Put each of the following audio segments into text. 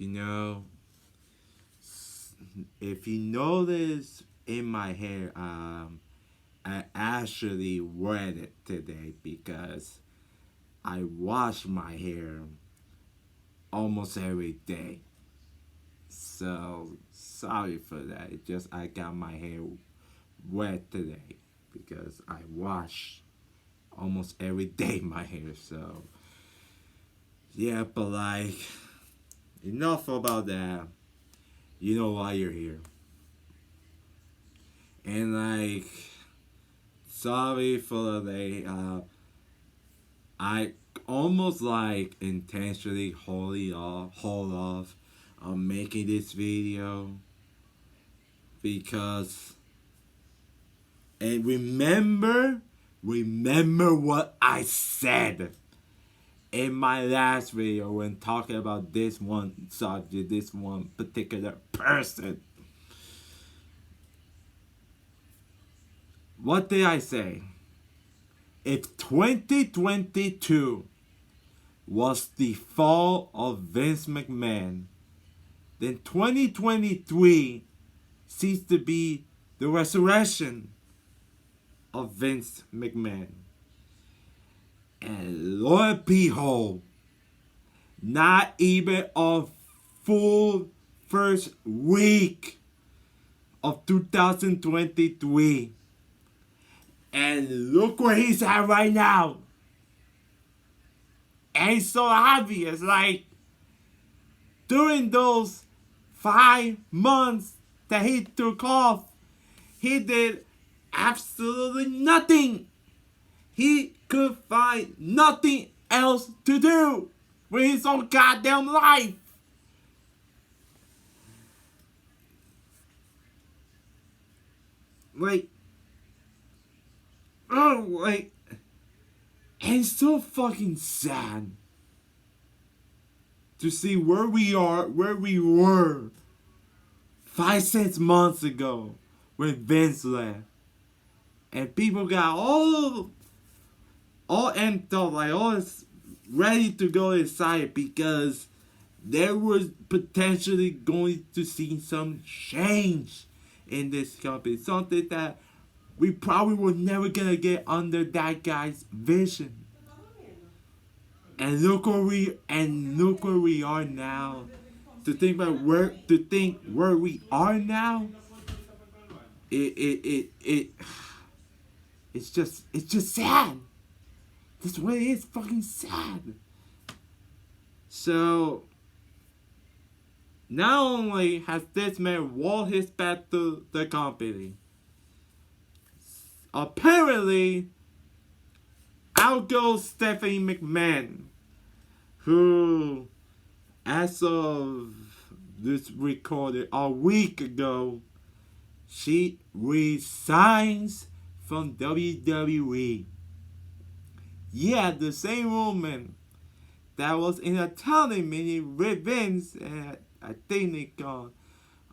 You know, if you notice in my hair, I actually wet it today because I wash my hair almost every day. So sorry for that. It just I got my hair wet today because I wash almost every day my hair. So yeah, but like enough about that. You know why you're here. And like sorry for the day. I almost like intentionally hold off on making this video because and remember what I said in my last video when talking about this one subject, this one particular person. What did I say? If 2022 was the fall of Vince McMahon, then 2023 seems to be the resurrection of Vince McMahon. And Lord and behold, not even a full first week of 2023. And look where he's at right now. And it's so obvious. Like, during those 5 months that he took off, he did absolutely nothing. He could find nothing else to do with his own goddamn life. Like, oh, like, and it's so fucking sad to see where we were 5, 6 months ago when Vince left. And people got all amped up, like all ready to go inside because there was potentially going to see some change in this company. Something that we probably were never gonna get under that guy's vision. And look where we are now. To think where we are now, it's just sad. That's what it is, fucking sad. So not only has this man walled his back to the company, apparently out goes Stephanie McMahon, who, as of this recorded a week ago, she resigns from WWE. Yeah, the same woman that was in a talent meeting with Vince, and I think they got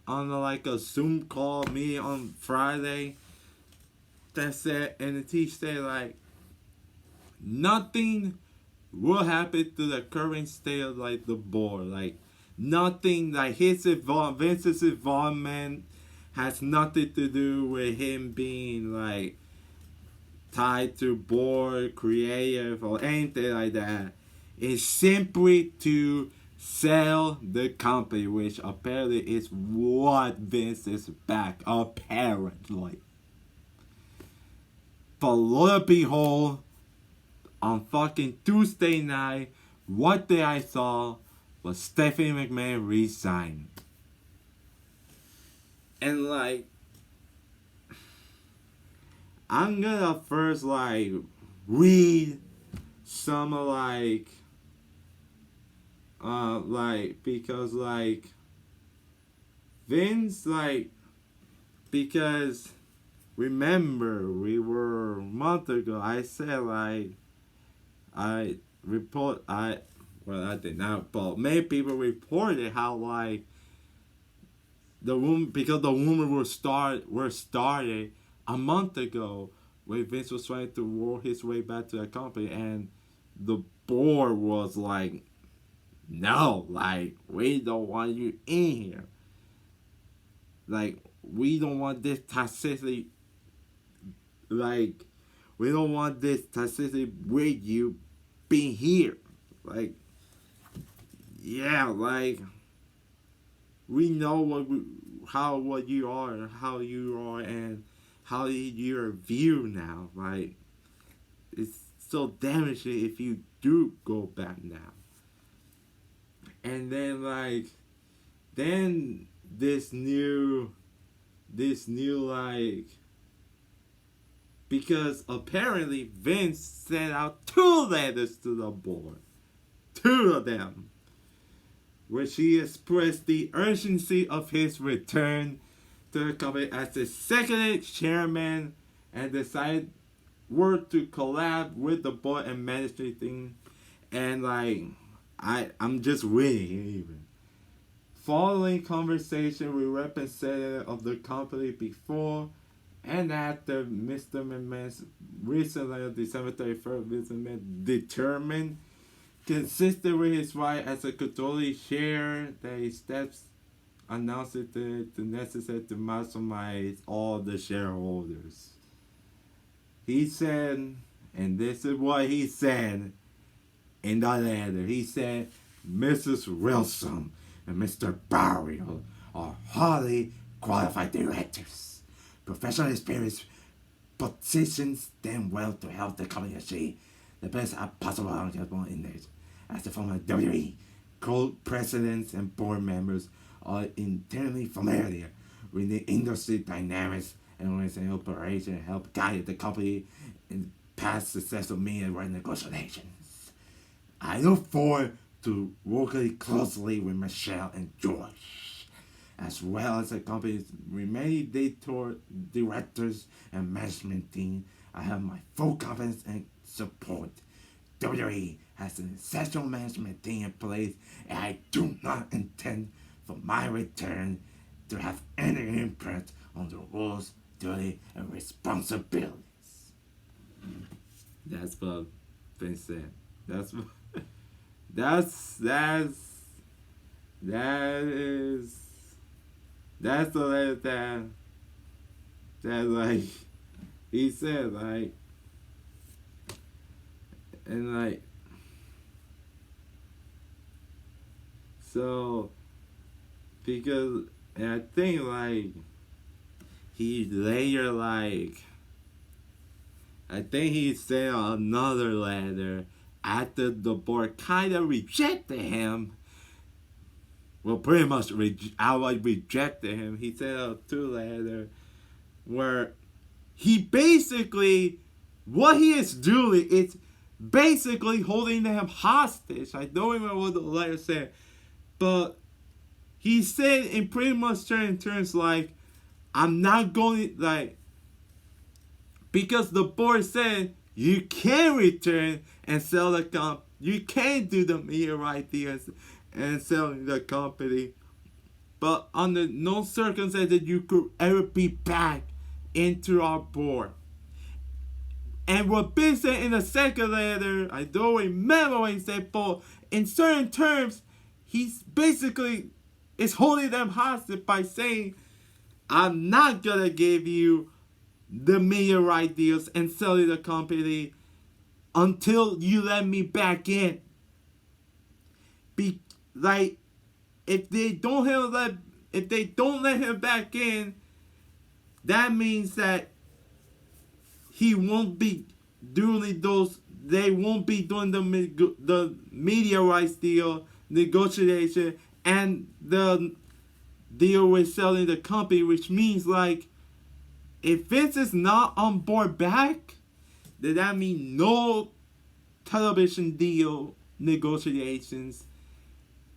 on like a Zoom call me on Friday. That said, and he said like nothing will happen to the current state of like the board. Like nothing, like Vince's involvement has nothing to do with him being like tied to board, creative, or anything like that. It's simply to sell the company, which apparently is what Vince is back, apparently. But lo and behold, on fucking Tuesday night, what day I saw was Stephanie McMahon resign. And like, I'm gonna first like read some of because like Vince because remember we were a month ago I said like I did not, but many people reported how like the rumors were started a month ago when Vince was trying to work his way back to the company, and the board was like no, like, we don't want you in here. Like, we don't want this toxicity, like, we don't want this toxicity with you being here. Like, yeah, like, we know what you are, and how you're viewed now. Like, it's so damaging if you do go back now. And then like, then this new like, because apparently Vince sent out 2 letters to the board, 2 of them, which he expressed the urgency of his return to the company as the second chairman and decided to collab with the board and management thing. And like, I'm just reading even. Following conversation with representatives of the company before and after Mr. McMahon's recent letter, December 31st, Mr. McMahon determined, consistent with his right as a controlling share, that his steps announced the necessary to maximize all the shareholders. He said, and this is what he said in the letter. He said, Mrs. Wilson and Mr. Barry are highly qualified directors. Professional experience positions them well to help the company achieve the best possible outcome in it. As the former WWE co-presidents and board members are internally familiar with the industry dynamics and organizational operation and help guide the company in past successful meeting and negotiations. I look forward to working closely with Michelle and George, as well as the company's remaining directors and management team. I have my full confidence and support. WWE has an exceptional management team in place, and I do not intend for my return to have any impact on the rules, duty, and responsibilities. That's what Vince said. That's what. That is that's the letter that like he said, like, and like, so because, and I think like he later like, I think he sent another letter after the board kind of rejected him. Well, pretty much outright rejected him. He sent out 2 letters where he basically, what he is doing is basically holding them hostage. I don't remember what the letter said, but he said in pretty much certain terms like, I'm not going, like, because the board said you can return and sell the company. You can do the media ideas and selling the company, but under no circumstances you could ever be back into our board. And what Big said in the second letter, I don't remember what he said, but in certain terms, he's basically is holding them hostage by saying, I'm not gonna give you the media right deals and selling the company until you let me back in. Like, if they don't let him back in, that means that he won't be doing those. They won't be doing the media rights deal negotiation and the deal with selling the company, which means like, if Vince is not on board back, then that means no television deal negotiations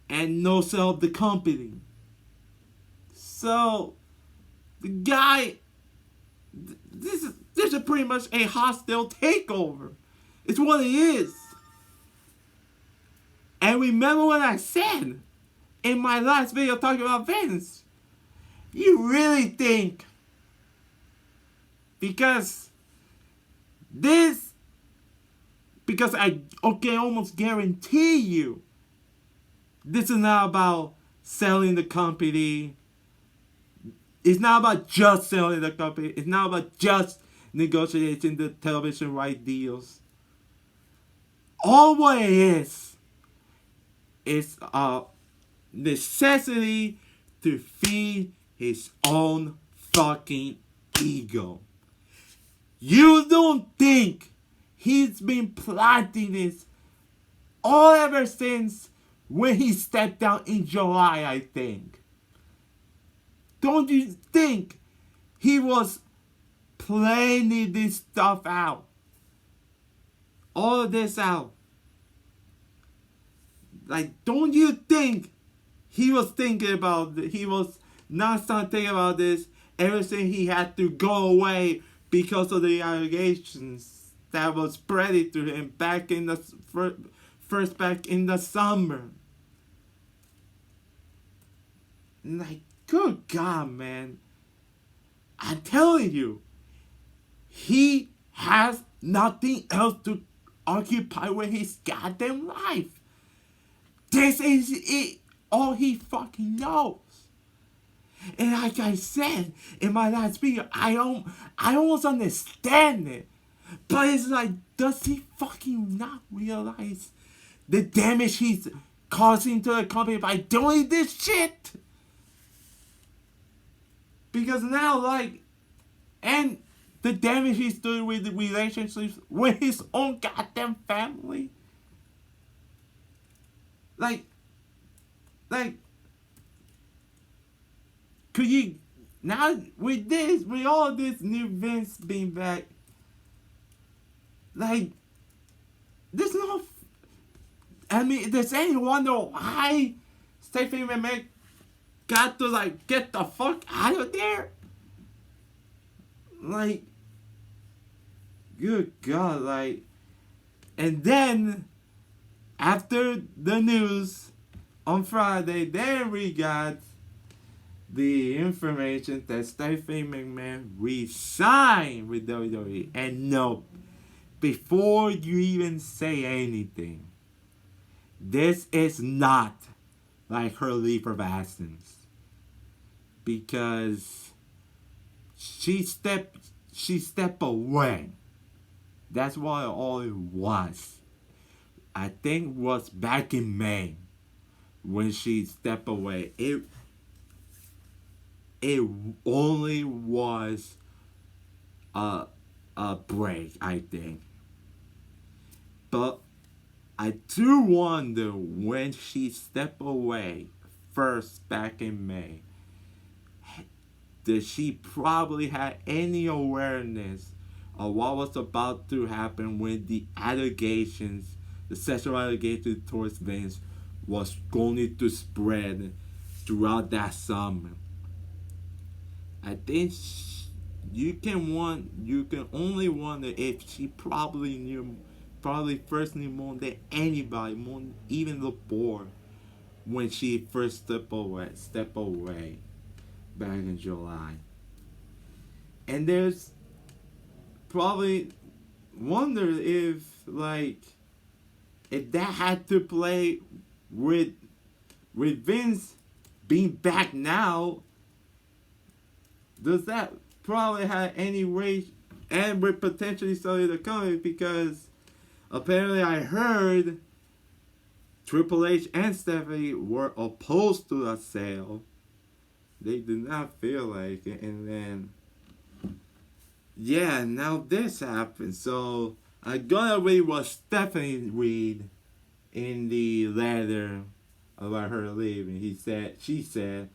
and no sell of the company. So the guy, this is pretty much a hostile takeover. It's what it is. And remember what I said in my last video talking about Vince. You really think because I almost guarantee you This is not about selling the company. It's not about just selling the company. It's not about just negotiating the television right deals. All what it is a necessity to feed his own fucking ego. You don't think he's been planting this all ever since when he stepped down in July, I think. Don't you think he was planning this stuff out? All of this out. Like, don't you think he was thinking about it? He was not thinking about this ever since he had to go away because of the allegations that was spreading to him back in the first back in the summer. Like, good God, man. I'm telling you, he has nothing else to occupy with his goddamn life. This is it. All he fucking knows. And like I said in my last video, I almost understand it. But it's like, does he fucking not realize the damage he's causing to the company by doing this shit? Because now, like, and the damage he's doing with the relationships with his own goddamn family. Like, could you, now with all this new Vince being back, like, there's no, I mean, does anyone wonder why Stephanie McMahon got to, like, get the fuck out of there? Like, good God, like, and then, after the news on Friday, then we got the information that Stephanie McMahon resigned with WWE. And no, before you even say anything, this is not like her leave of absence, because she stepped away. That's what all it was. I think was back in May when she stepped away. It only was a break, I think. But I do wonder, when she stepped away first back in May, did she probably have any awareness of what was about to happen when the allegations, the sexual allegations towards Vince, was going to spread throughout that summer? I think you can only wonder if she probably first knew more than anybody, more than even the board, when she first stepped away back in July. And there's probably wonder if, like, if that had to play with Vince being back now, does that probably have any way, and would potentially sell the company? Because apparently I heard Triple H and Stephanie were opposed to a sale. They did not feel like it, and then, yeah, now this happened. So I'm gonna read what Stephanie read in the letter about her leaving. She said,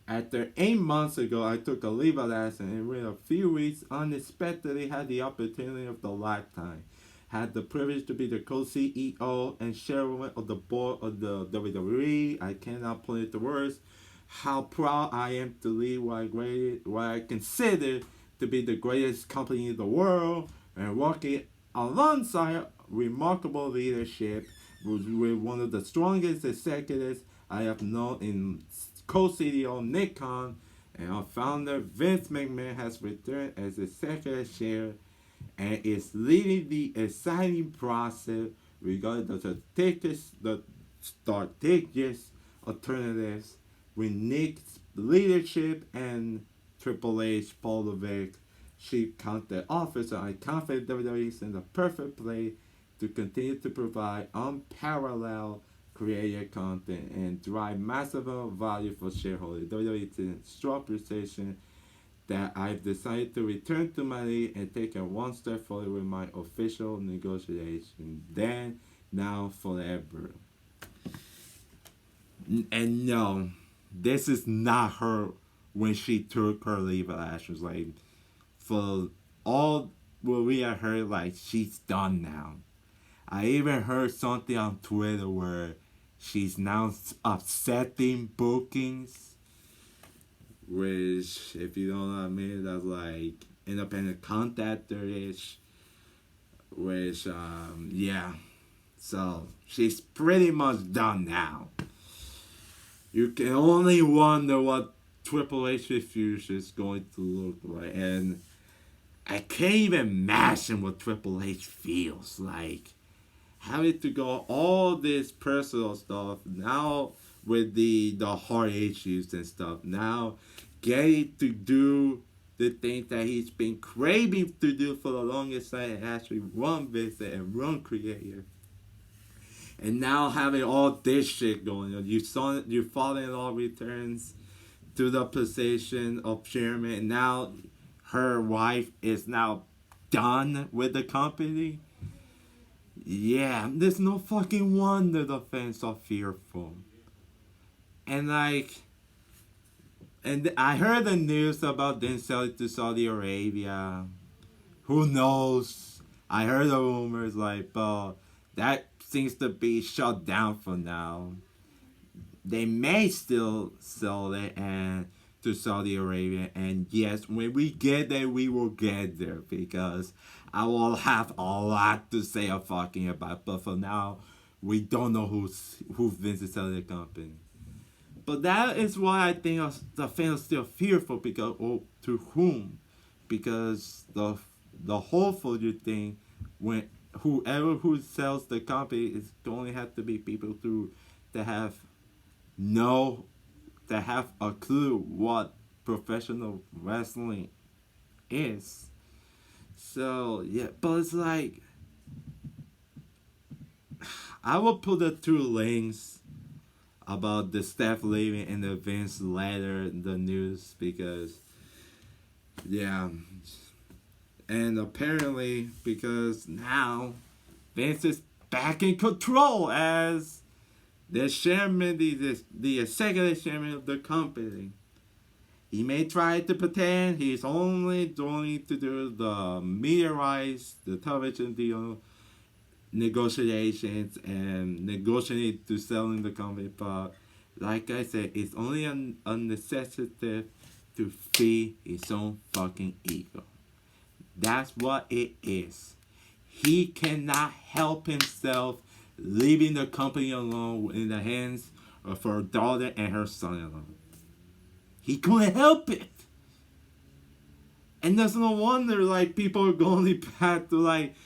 after 8 months ago, I took a leave of absence, and within a few weeks, unexpectedly had the opportunity of the lifetime. Had the privilege to be the co-CEO and chairwoman of the board of the WWE. I cannot put into words how proud I am to lead what I consider to be the greatest company in the world, and working alongside remarkable leadership with one of the strongest executives I have known in co-CEO Nick Khan, and our founder Vince McMahon has returned as executive chair and is leading the exciting process regarding the strategic alternatives with Nick's leadership and Triple H, Paul Levesque, chief content officer. I confident WWE is in the perfect place to continue to provide unparalleled creative content and drive massive value for shareholders. WWE is in a strong position that I've decided to return to my league and take a one step forward with my official negotiation. Then, now, forever. And no, this is not her when she took her leave at Ashes. Like, for all what we have heard, like, she's done now. I even heard something on Twitter where she's now upsetting bookings, which, if you don't know what I mean, that's like independent contractor-ish, which, yeah. So, she's pretty much done now. You can only wonder what Triple H's future is going to look like. And I can't even imagine what Triple H feels like. Having to go all this personal stuff now with the heart issues and stuff. Now getting to do the things that he's been craving to do for the longest time and actually run visit and run creative. And now having all this shit going on. Your father-in-law returns to the position of chairman. And now her wife is now done with the company. Yeah, there's no fucking wonder the fans are fearful. And like, and I heard the news about them selling to Saudi Arabia. Who knows? I heard the rumors like, but that seems to be shut down for now. They may still sell it and to Saudi Arabia, and yes, when we get there, we will get there because I will have a lot to say fucking about. But for now, we don't know who's Vince is selling the company. But that is why I think the fans are still fearful because to whom? Because the hopeful thing when whoever who sells the company is going to have to be people that have a clue what professional wrestling is. So yeah, but it's like I will put the two links about the Steph leaving and the Vince letter, the news, because yeah. And apparently, because now Vince is back in control as the chairman, the executive chairman of the company. He may try to pretend he's only going to do the media rights, the television deal, negotiations, and negotiate to selling the company. But like I said, it's only a necessity to feed his own fucking ego. That's what it is. He cannot help himself leaving the company alone in the hands of her daughter and her son-in-law. He couldn't help it. And there's no wonder like people are going back to like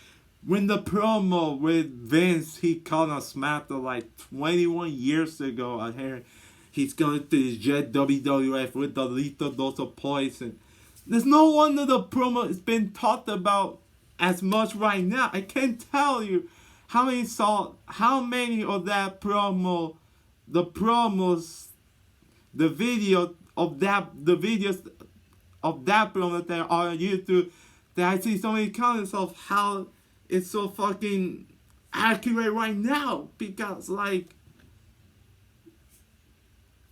when the promo with Vince he called on SmackDown like 21 years ago. I heard he's going to jet WWF with the lethal dose of poison. There's no wonder the promo has been talked about as much right now. I can't tell you how many of that promo, the videos of that promo that are on YouTube, that I see so many comments of how it's so fucking accurate right now. Because like,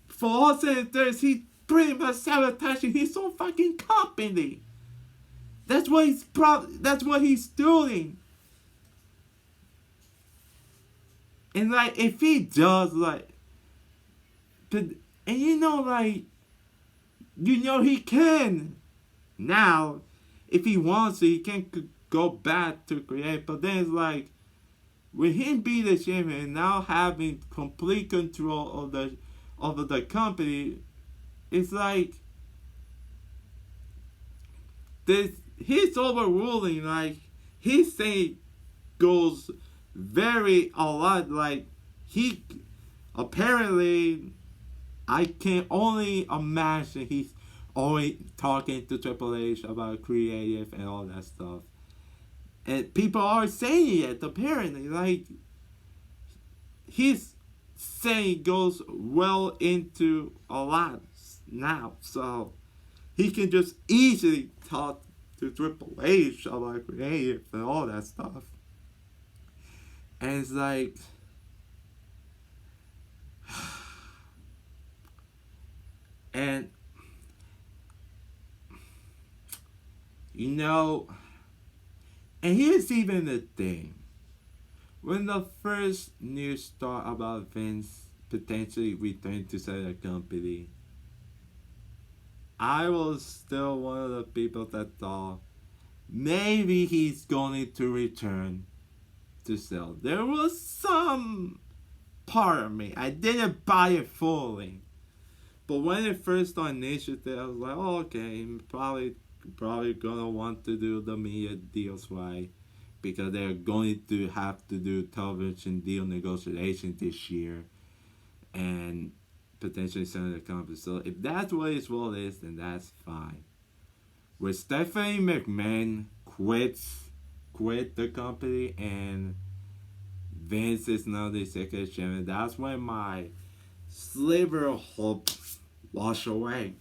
for all senators, he pretty much sabotaging his own fucking company. That's what he's doing. And like, if he does like, and like, he can now, if he wants to, he can go back to create. But then it's like, with him being the champion and now having complete control of the company, it's like his overruling, like his saying goes a lot. Like he apparently I can only imagine he's always talking to Triple H about creative and all that stuff. And people are saying it, apparently. Like, his saying goes well into a lot now. So, he can just easily talk to Triple H about creative and all that stuff. And it's like, and you know, and here's even the thing. When the first news started about Vince potentially returning to sell the company, I was still one of the people that thought maybe he's going to return to sell. There was some part of me. I didn't buy it fully. But when it first started initiative, I was like, oh, okay, probably gonna want to do the media deals right because they're going to have to do television deal negotiation this year and potentially send the company. So if that's what his role is, then that's fine. When Stephanie McMahon quit the company and Vince is now the executive chairman, that's when my sliver of hope washed away.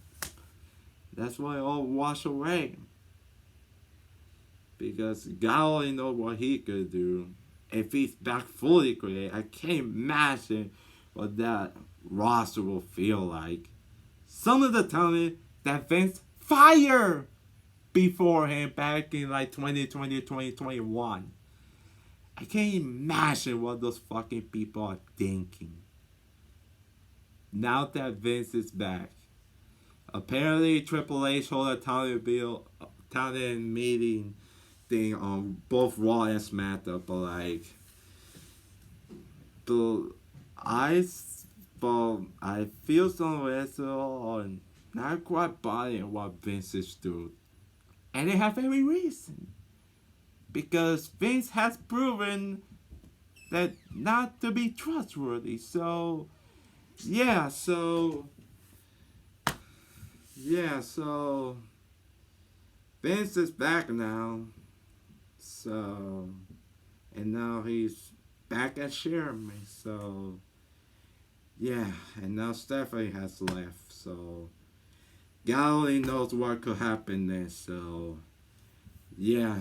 That's why it all washed away. Because God only knows what he could do. If he's back fully created, I can't imagine what that roster will feel like. Some of the talent that Vince fired beforehand back in like 2020, 2021. I can't imagine what those fucking people are thinking. Now that Vince is back. Apparently Triple H hold a talent meeting thing on both Raw and SmackDown, but like I feel some wrestle and not quite buying what Vince is doing. And they have every reason. Because Vince has proven that not to be trustworthy. So Vince is back now. So, and now he's back at chairman. So, yeah, and now Stephanie has left. So, God only knows what could happen there. So, yeah,